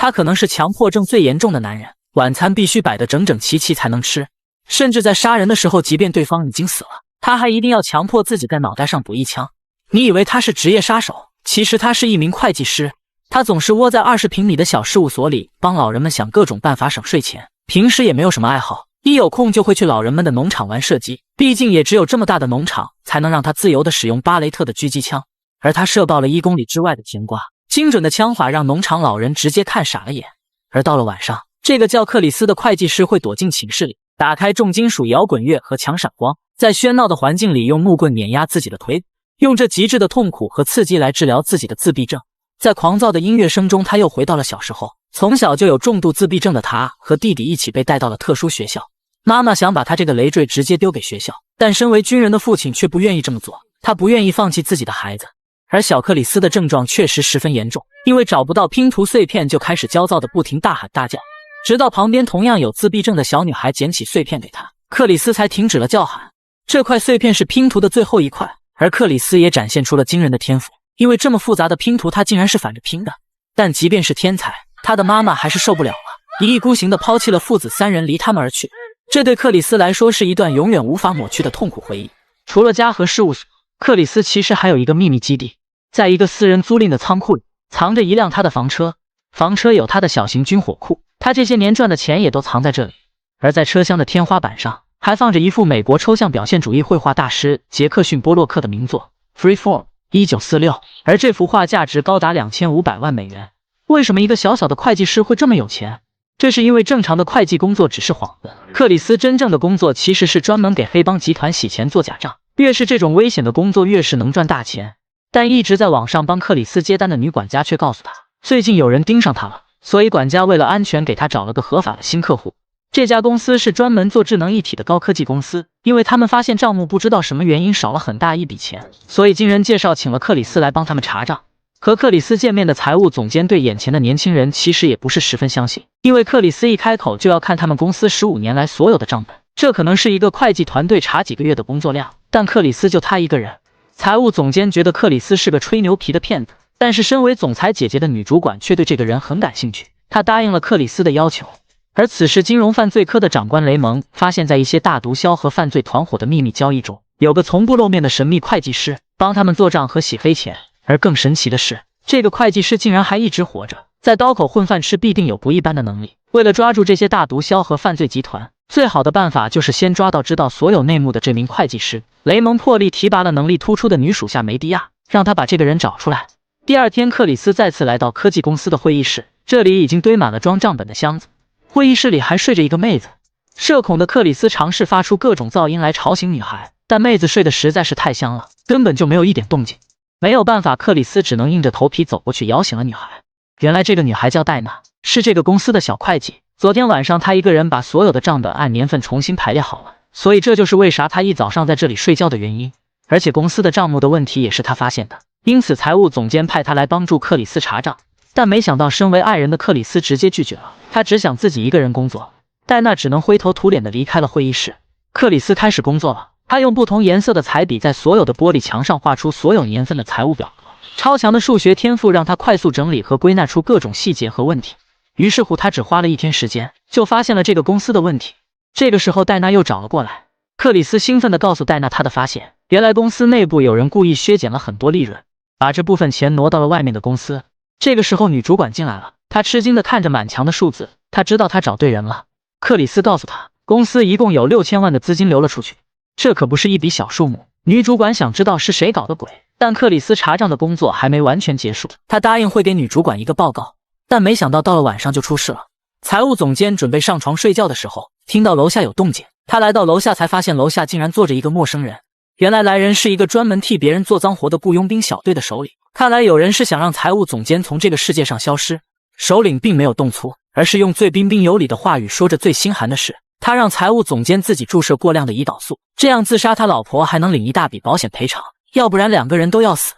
他可能是强迫症最严重的男人，晚餐必须摆得整整齐齐才能吃，甚至在杀人的时候，即便对方已经死了，他还一定要强迫自己在脑袋上补一枪。你以为他是职业杀手，其实他是一名会计师。他总是窝在20平米的小事务所里，帮老人们想各种办法省税钱。平时也没有什么爱好，一有空就会去老人们的农场玩射击，毕竟也只有这么大的农场才能让他自由地使用巴雷特的狙击枪。而他射爆了1公里之外的甜瓜，精准的枪法让农场老人直接看傻了眼。而到了晚上，这个叫克里斯的会计师会躲进寝室里，打开重金属摇滚乐和强闪光，在喧闹的环境里用木棍碾压自己的腿，用这极致的痛苦和刺激来治疗自己的自闭症。在狂躁的音乐声中，他又回到了小时候。从小就有重度自闭症的他和弟弟一起被带到了特殊学校，妈妈想把他这个累赘直接丢给学校，但身为军人的父亲却不愿意这么做，他不愿意放弃自己的孩子。而小克里斯的症状确实十分严重，因为找不到拼图碎片就开始焦躁的不停大喊大叫，直到旁边同样有自闭症的小女孩捡起碎片给他，克里斯才停止了叫喊。这块碎片是拼图的最后一块，而克里斯也展现出了惊人的天赋，因为这么复杂的拼图他竟然是反着拼的。但即便是天才，他的妈妈还是受不了了，一意孤行地抛弃了父子3人离他们而去。这对克里斯来说是一段永远无法抹去的痛苦回忆。除了家和事务所，克里斯其实还有一个秘密基地，在一个私人租赁的仓库里藏着一辆他的房车，房车有他的小型军火库，他这些年赚的钱也都藏在这里。而在车厢的天花板上还放着一幅美国抽象表现主义绘画大师杰克逊·波洛克的名作 Freeform 1946，而这幅画价值高达2500万美元。为什么一个小小的会计师会这么有钱？这是因为正常的会计工作只是幌子，克里斯真正的工作其实是专门给黑帮集团洗钱做假账，越是这种危险的工作越是能赚大钱。但一直在网上帮克里斯接单的女管家却告诉他，最近有人盯上他了，所以管家为了安全给他找了个合法的新客户。这家公司是专门做智能一体的高科技公司，因为他们发现账目不知道什么原因少了很大一笔钱，所以经人介绍请了克里斯来帮他们查账。和克里斯见面的财务总监对眼前的年轻人其实也不是十分相信，因为克里斯一开口就要看他们公司15年来所有的账本，这可能是一个会计团队查几个月的工作量，但克里斯就他一个人。财务总监觉得克里斯是个吹牛皮的骗子，但是身为总裁姐姐的女主管却对这个人很感兴趣，她答应了克里斯的要求。而此时金融犯罪科的长官雷蒙发现，在一些大毒枭和犯罪团伙的秘密交易中，有个从不露面的神秘会计师帮他们做账和洗黑钱。而更神奇的是，这个会计师竟然还一直活着，在刀口混饭吃必定有不一般的能力。为了抓住这些大毒枭和犯罪集团，最好的办法就是先抓到知道所有内幕的这名会计师。雷蒙破例提拔了能力突出的女属下梅迪亚，让他把这个人找出来。第二天，克里斯再次来到科技公司的会议室，这里已经堆满了装账本的箱子，会议室里还睡着一个妹子。社恐的克里斯尝试发出各种噪音来吵醒女孩，但妹子睡得实在是太香了，根本就没有一点动静。没有办法，克里斯只能硬着头皮走过去摇醒了女孩。原来这个女孩叫戴娜，是这个公司的小会计。昨天晚上她一个人把所有的账本按年份重新排列好了，所以这就是为啥她一早上在这里睡觉的原因。而且公司的账目的问题也是她发现的，因此财务总监派她来帮助克里斯查账。但没想到身为爱人的克里斯直接拒绝了，他只想自己一个人工作。戴娜只能灰头土脸地离开了会议室。克里斯开始工作了，他用不同颜色的彩笔在所有的玻璃墙上画出所有年份的财务表格。超强的数学天赋让他快速整理和归纳出各种细节和问题。于是乎，他只花了1天时间，就发现了这个公司的问题。这个时候，戴娜又找了过来。克里斯兴奋地告诉戴娜他的发现，原来公司内部有人故意削减了很多利润，把这部分钱挪到了外面的公司。这个时候，女主管进来了，她吃惊地看着满墙的数字，她知道她找对人了。克里斯告诉她，公司一共有6000万的资金流了出去，这可不是一笔小数目。女主管想知道是谁搞的鬼，但克里斯查账的工作还没完全结束，他答应会给女主管一个报告，但没想到到了晚上就出事了。财务总监准备上床睡觉的时候，听到楼下有动静，他来到楼下才发现楼下竟然坐着一个陌生人。原来来人是一个专门替别人做脏活的雇佣兵小队的首领，看来有人是想让财务总监从这个世界上消失。首领并没有动粗，而是用最彬彬有礼的话语说着最心寒的事，他让财务总监自己注射过量的胰岛素，这样自杀他老婆还能领一大笔保险赔偿，要不然2个人都要死。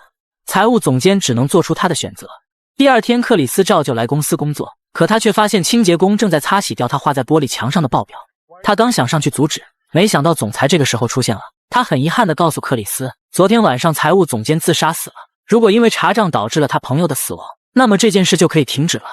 财务总监只能做出他的选择。第二天，克里斯照旧来公司工作，可他却发现清洁工正在擦洗掉他画在玻璃墙上的报表。他刚想上去阻止，没想到总裁这个时候出现了。他很遗憾地告诉克里斯，昨天晚上财务总监自杀死了，如果因为查账导致了他朋友的死亡，那么这件事就可以停止了。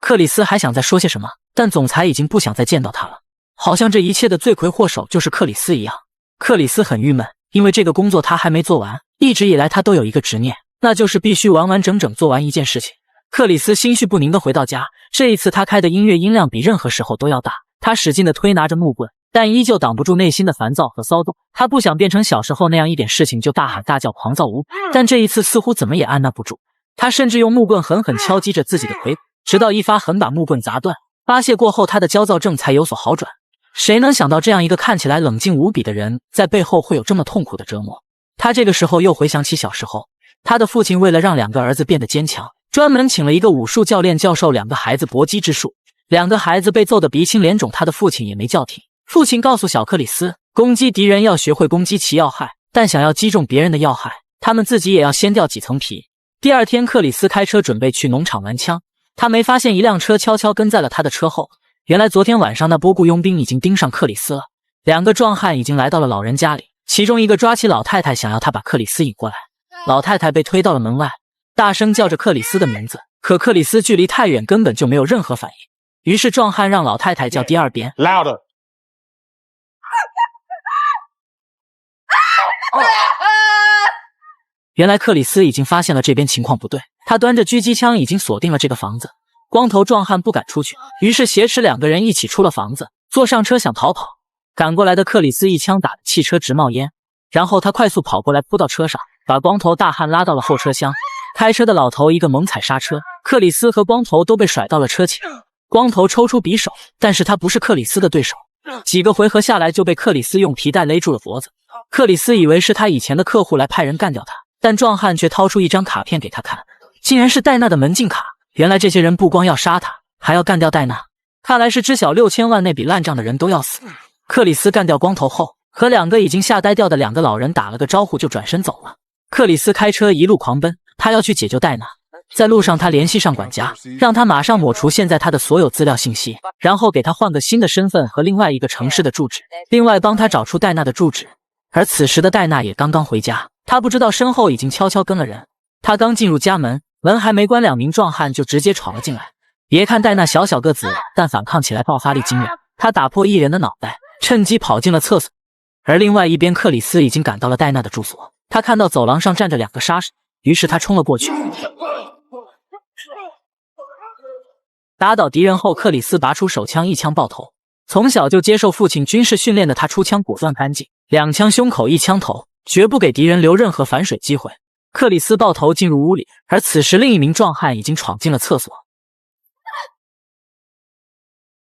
克里斯还想再说些什么，但总裁已经不想再见到他了，好像这一切的罪魁祸首就是克里斯一样。克里斯很郁闷，因为这个工作他还没做完，一直以来他都有一个执念，那就是必须完完整整做完一件事情。克里斯心绪不宁地回到家，这一次他开的音乐音量比任何时候都要大，他使劲地推拿着木棍，但依旧挡不住内心的烦躁和骚动。他不想变成小时候那样，一点事情就大喊大叫狂躁无比，但这一次似乎怎么也按捺不住。他甚至用木棍狠狠敲击着自己的腿，直到一发狠把木棍砸断。发泄过后，他的焦躁症才有所好转。谁能想到这样一个看起来冷静无比的人，在背后会有这么痛苦的折磨？他这个时候又回想起小时候，他的父亲为了让两个儿子变得坚强，专门请了一个武术教练教授两个孩子搏击之术。两个孩子被揍得鼻青脸肿，他的父亲也没叫停。父亲告诉小克里斯，攻击敌人要学会攻击其要害，但想要击中别人的要害，他们自己也要掀掉几层皮。第二天，克里斯开车准备去农场玩枪，他没发现一辆车悄悄跟在了他的车后。原来昨天晚上那波雇佣兵已经盯上克里斯了，两个壮汉已经来到了老人家里，其中一个抓起老太太，想要他把克里斯引过来。老太太被推到了门外，大声叫着克里斯的名字，可克里斯距离太远，根本就没有任何反应。于是壮汉让老太太叫第二遍 Louder。原来克里斯已经发现了这边情况不对，他端着狙击枪已经锁定了这个房子。光头壮汉不敢出去，于是挟持两个人一起出了房子，坐上车想逃跑。赶过来的克里斯一枪打得汽车直冒烟，然后他快速跑过来扑到车上，把光头大汉拉到了后车厢。开车的老头一个猛踩刹车，克里斯和光头都被甩到了车前。光头抽出匕首，但是他不是克里斯的对手，几个回合下来就被克里斯用皮带勒住了脖子。克里斯以为是他以前的客户来派人干掉他，但壮汉却掏出一张卡片给他看，竟然是戴娜的门禁卡。原来这些人不光要杀他，还要干掉戴娜，看来是知晓6000万那笔烂账的人都要死。克里斯干掉光头后，和两个已经吓呆掉的两个老人打了个招呼就转身走了。克里斯开车一路狂奔，他要去解救戴娜。在路上他联系上管家，让他马上抹除现在他的所有资料信息，然后给他换个新的身份和另外一个城市的住址，另外帮他找出戴娜的住址。而此时的戴娜也刚刚回家，他不知道身后已经悄悄跟了人。他刚进入家门，门还没关，两名壮汉就直接闯了进来。别看戴娜小小个子，但反抗起来爆发力惊人。他打破一人的脑袋，趁机跑进了厕所。而另外一边，克里斯已经赶到了戴娜的住所。他看到走廊上站着两个杀手，于是他冲了过去。打倒敌人后，克里斯拔出手枪，一枪爆头。从小就接受父亲军事训练的他，出枪果断干净，两枪胸口，一枪头，绝不给敌人留任何反水机会。克里斯爆头进入屋里，而此时另一名壮汉已经闯进了厕所。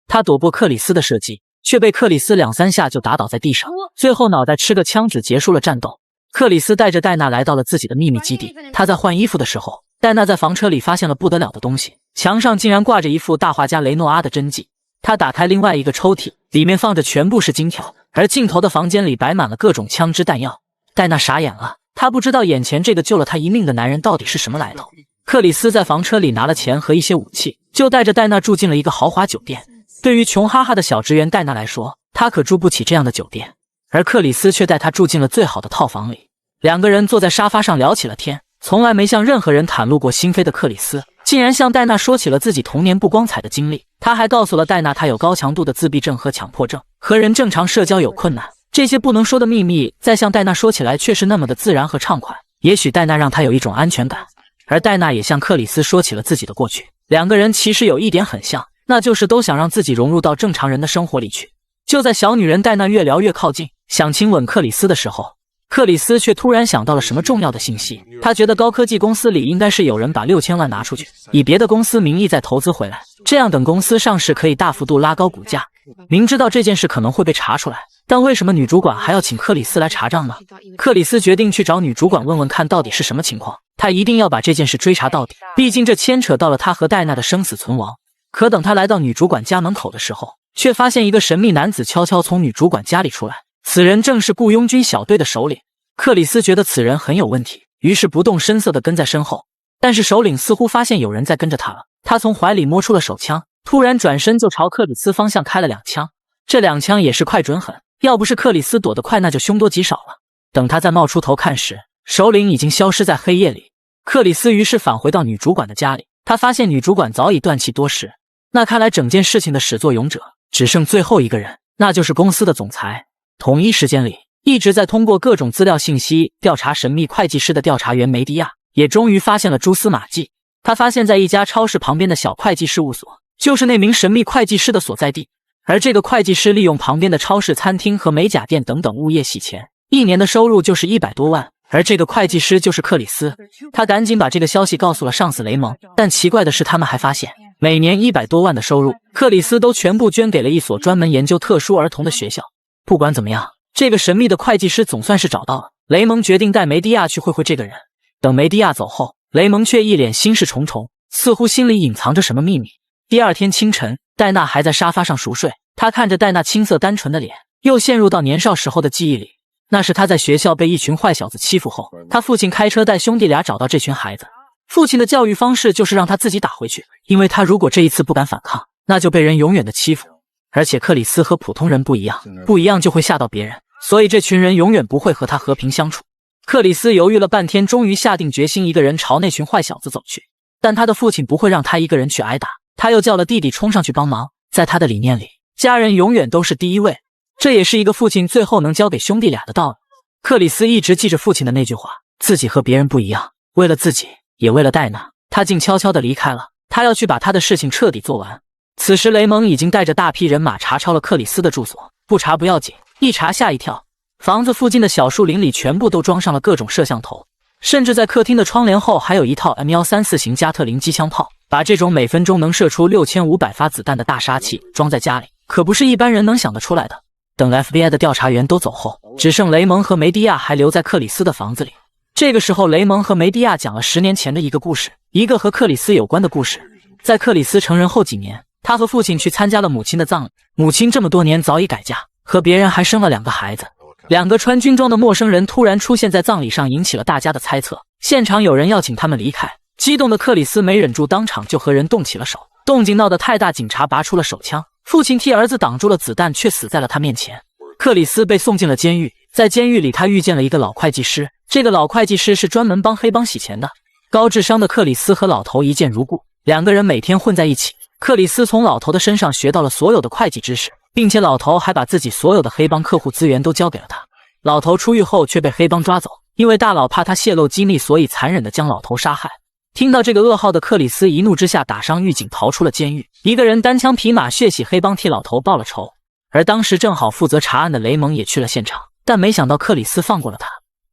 他躲过克里斯的射击，却被克里斯2、3下就打倒在地上，最后脑袋吃个枪指结束了战斗。克里斯带着戴娜来到了自己的秘密基地，他在换衣服的时候，戴娜在房车里发现了不得了的东西，墙上竟然挂着一幅大画家雷诺阿的真迹。他打开另外一个抽屉，里面放着全部是金条，而镜头的房间里摆满了各种枪支弹药。戴娜傻眼了，他不知道眼前这个救了他一命的男人到底是什么来头。克里斯在房车里拿了钱和一些武器，就带着戴娜住进了一个豪华酒店。对于穷哈哈的小职员戴娜来说，她可住不起这样的酒店，而克里斯却带她住进了最好的套房里。两个人坐在沙发上聊起了天，从来没向任何人袒露过心扉的克里斯，竟然向戴娜说起了自己童年不光彩的经历。他还告诉了戴娜他有高强度的自闭症和强迫症，和人正常社交有困难。这些不能说的秘密，在向戴娜说起来却是那么的自然和畅快。也许戴娜让他有一种安全感，而戴娜也向克里斯说起了自己的过去。两个人其实有一点很像，那就是都想让自己融入到正常人的生活里去。就在小女人戴娜越聊越靠近，想亲吻克里斯的时候，克里斯却突然想到了什么重要的信息。他觉得高科技公司里应该是有人把6000万拿出去，以别的公司名义再投资回来，这样等公司上市可以大幅度拉高股价。明知道这件事可能会被查出来，但为什么女主管还要请克里斯来查账呢？克里斯决定去找女主管问问看到底是什么情况，他一定要把这件事追查到底，毕竟这牵扯到了他和戴娜的生死存亡。可等他来到女主管家门口的时候，却发现一个神秘男子悄悄从女主管家里出来，此人正是雇佣军小队的首领。克里斯觉得此人很有问题，于是不动声色地跟在身后。但是首领似乎发现有人在跟着他了，他从怀里摸出了手枪，突然转身就朝克里斯方向开了2枪。这2枪也是快准狠，要不是克里斯躲得快，那就凶多吉少了。等他再冒出头看时，首领已经消失在黑夜里。克里斯于是返回到女主管的家里，他发现女主管早已断气多时，那看来整件事情的始作俑者只剩最后一个人，那就是公司的总裁。同一时间里，一直在通过各种资料信息调查神秘会计师的调查员梅迪亚，也终于发现了蛛丝马迹。他发现在一家超市旁边的小会计事务所，就是那名神秘会计师的所在地。而这个会计师利用旁边的超市、餐厅和美甲店等等物业洗钱，一年的收入就是100多万。而这个会计师就是克里斯。他赶紧把这个消息告诉了上司雷蒙，但奇怪的是，他们还发现每年100多万的收入，克里斯都全部捐给了一所专门研究特殊儿童的学校。不管怎么样，这个神秘的会计师总算是找到了。雷蒙决定带梅迪亚去会会这个人。等梅迪亚走后，雷蒙却一脸心事重重，似乎心里隐藏着什么秘密。第二天清晨，戴娜还在沙发上熟睡，他看着戴娜青涩单纯的脸，又陷入到年少时候的记忆里。那是他在学校被一群坏小子欺负后，他父亲开车带兄弟俩找到这群孩子。父亲的教育方式就是让他自己打回去，因为他如果这一次不敢反抗，那就被人永远的欺负。而且克里斯和普通人不一样就会吓到别人，所以这群人永远不会和他和平相处。克里斯犹豫了半天，终于下定决心一个人朝那群坏小子走去。但他的父亲不会让他一个人去挨打，他又叫了弟弟冲上去帮忙。在他的理念里，家人永远都是第一位，这也是一个父亲最后能教给兄弟俩的道理。克里斯一直记着父亲的那句话，自己和别人不一样，为了自己，也为了戴娜，他竟悄悄地离开了。他要去把他的事情彻底做完。此时雷蒙已经带着大批人马查抄了克里斯的住所，不查不要紧，一查吓一跳。房子附近的小树林里全部都装上了各种摄像头，甚至在客厅的窗帘后还有一套 M134 型加特林机枪炮。把这种每分钟能射出6500发子弹的大杀器装在家里，可不是一般人能想得出来的。等 FBI 的调查员都走后，只剩雷蒙和梅迪亚还留在克里斯的房子里。这个时候，雷蒙和梅迪亚讲了10年前的一个故事，一个和克里斯有关的故事。在克里斯成人后几年，他和父亲去参加了母亲的葬礼。母亲这么多年早已改嫁，和别人还生了2个孩子。2个穿军装的陌生人突然出现在葬礼上，引起了大家的猜测。现场有人要请他们离开，激动的克里斯没忍住，当场就和人动起了手。动静闹得太大，警察拔出了手枪。父亲替儿子挡住了子弹，却死在了他面前。克里斯被送进了监狱，在监狱里，他遇见了一个老会计师。这个老会计师是专门帮黑帮洗钱的。高智商的克里斯和老头一见如故，2个人每天混在一起。克里斯从老头的身上学到了所有的会计知识，并且老头还把自己所有的黑帮客户资源都交给了他。老头出狱后却被黑帮抓走，因为大佬怕他泄露机密，所以残忍地将老头杀害。听到这个噩耗的克里斯一怒之下打伤狱警，逃出了监狱。一个人单枪匹马血洗黑帮，替老头报了仇。而当时正好负责查案的雷蒙也去了现场，但没想到克里斯放过了他。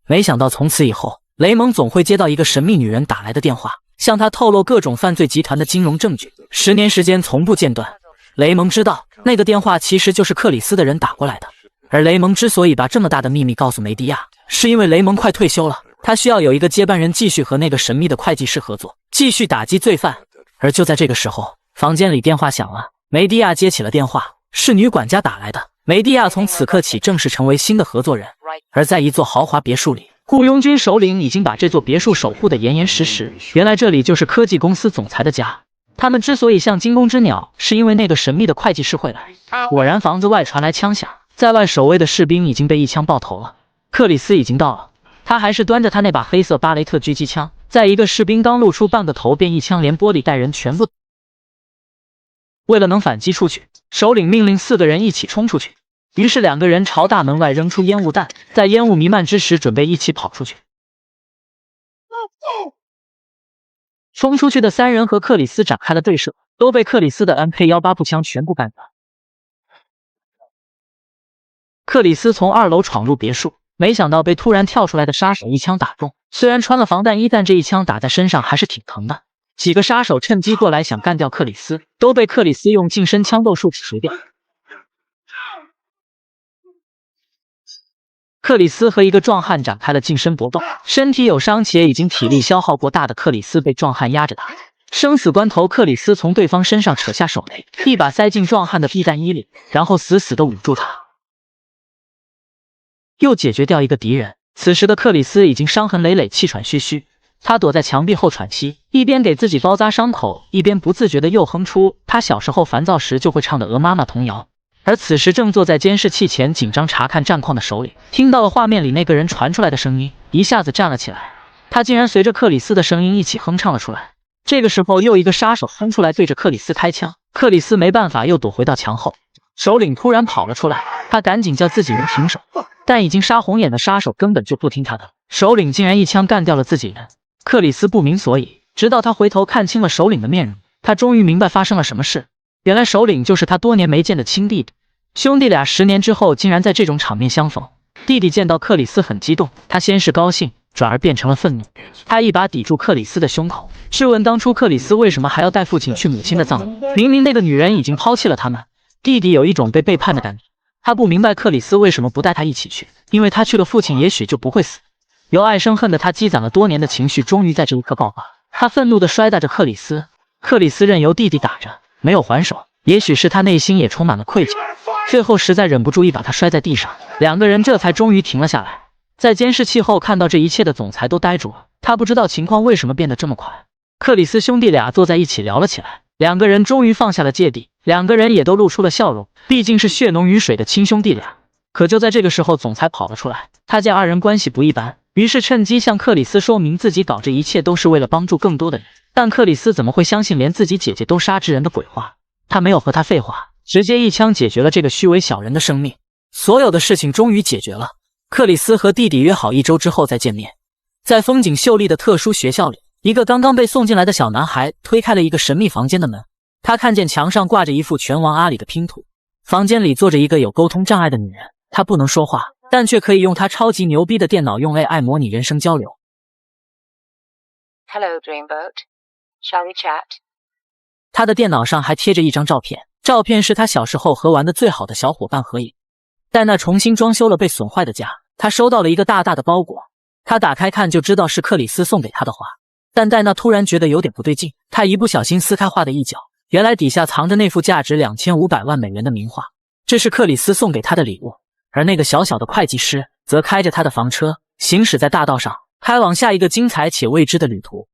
没想到从此以后，雷蒙总会接到一个神秘女人打来的电话，向他透露各种犯罪集团的金融证据，10年时间从不间断。雷蒙知道那个电话其实就是克里斯的人打过来的。而雷蒙之所以把这么大的秘密告诉梅迪亚，是因为雷蒙快退休了，他需要有一个接班人继续和那个神秘的会计师合作，继续打击罪犯。而就在这个时候，房间里电话响了，梅迪亚接起了电话，是女管家打来的。梅迪亚从此刻起正式成为新的合作人。而在一座豪华别墅里，雇佣军首领已经把这座别墅守护得严严实实。原来这里就是科技公司总裁的家。他们之所以像惊弓之鸟，是因为那个神秘的会计师会来。果然，房子外传来枪响，在外守卫的士兵已经被一枪爆头了。克里斯已经到了，他还是端着他那把黑色巴雷特狙击枪，在一个士兵刚露出半个头，便一枪连玻璃带人全部。为了能反击出去，首领命令4个人一起冲出去。于是2个人朝大门外扔出烟雾弹，在烟雾弥漫之时，准备一起跑出去。冲出去的3人和克里斯展开了对射，都被克里斯的 MK18步枪全部干掉。克里斯从2楼闯入别墅，没想到被突然跳出来的杀手一枪打中。虽然穿了防弹衣，但这一枪打在身上还是挺疼的。几个杀手趁机过来想干掉克里斯，都被克里斯用近身枪斗术除掉。克里斯和一个壮汉展开了近身搏斗，身体有伤且已经体力消耗过大的克里斯被壮汉压着打。生死关头，克里斯从对方身上扯下手雷，一把塞进壮汉的避弹衣里，然后死死地捂住他。又解决掉一个敌人。此时的克里斯已经伤痕累累，气喘吁吁。他躲在墙壁后喘息，一边给自己包扎伤口，一边不自觉地又哼出他小时候烦躁时就会唱的鹅妈妈童谣。而此时正坐在监视器前紧张查看战况的首领，听到了画面里那个人传出来的声音，一下子站了起来。他竟然随着克里斯的声音一起哼唱了出来。这个时候，又一个杀手冲出来对着克里斯开枪，克里斯没办法，又躲回到墙后。首领突然跑了出来，他赶紧叫自己人停手，但已经杀红眼的杀手根本就不听他的，首领竟然一枪干掉了自己人。克里斯不明所以，直到他回头看清了首领的面容，他终于明白发生了什么事。原来首领就是他多年没见的亲弟弟，兄弟俩10年之后竟然在这种场面相逢。弟弟见到克里斯很激动，他先是高兴，转而变成了愤怒。他一把抵住克里斯的胸口，质问当初克里斯为什么还要带父亲去母亲的葬礼，明明那个女人已经抛弃了他们。弟弟有一种被背叛的感觉，他不明白克里斯为什么不带他一起去，因为他去了，父亲也许就不会死。由爱生恨的他积攒了多年的情绪终于在这一刻爆发，他愤怒地摔打着克里斯。克里斯任由弟弟打着，没有还手，也许是他内心也充满了愧疚，最后实在忍不住一把他摔在地上，两个人这才终于停了下来。在监视器后看到这一切的总裁都呆住了，他不知道情况为什么变得这么快。克里斯兄弟俩坐在一起聊了起来，两个人终于放下了芥蒂，两个人也都露出了笑容，毕竟是血浓于水的亲兄弟俩。可就在这个时候，总裁跑了出来，他见二人关系不一般，于是趁机向克里斯说明自己搞这一切都是为了帮助更多的人。但克里斯怎么会相信连自己姐姐都杀之人的鬼话？他没有和他废话，直接一枪解决了这个虚伪小人的生命。所有的事情终于解决了。克里斯和弟弟约好1周之后再见面。在风景秀丽的特殊学校里，一个刚刚被送进来的小男孩推开了一个神秘房间的门。他看见墙上挂着一幅拳王阿里的拼图，房间里坐着一个有沟通障碍的女人，她不能说话，但却可以用她超级牛逼的电脑用 AI 模拟人声交流。 Hello Dreamboat, shall we chat? 他的电脑上还贴着一张照片，照片是他小时候和玩的最好的小伙伴合影。戴娜重新装修了被损坏的家，他收到了一个大大的包裹，他打开看就知道是克里斯送给他的画。但戴娜突然觉得有点不对劲，他一不小心撕开画的一角，原来底下藏着那幅价值2500万美元的名画，这是克里斯送给他的礼物。而那个小小的会计师则开着他的房车，行驶在大道上，开往下一个精彩且未知的旅途。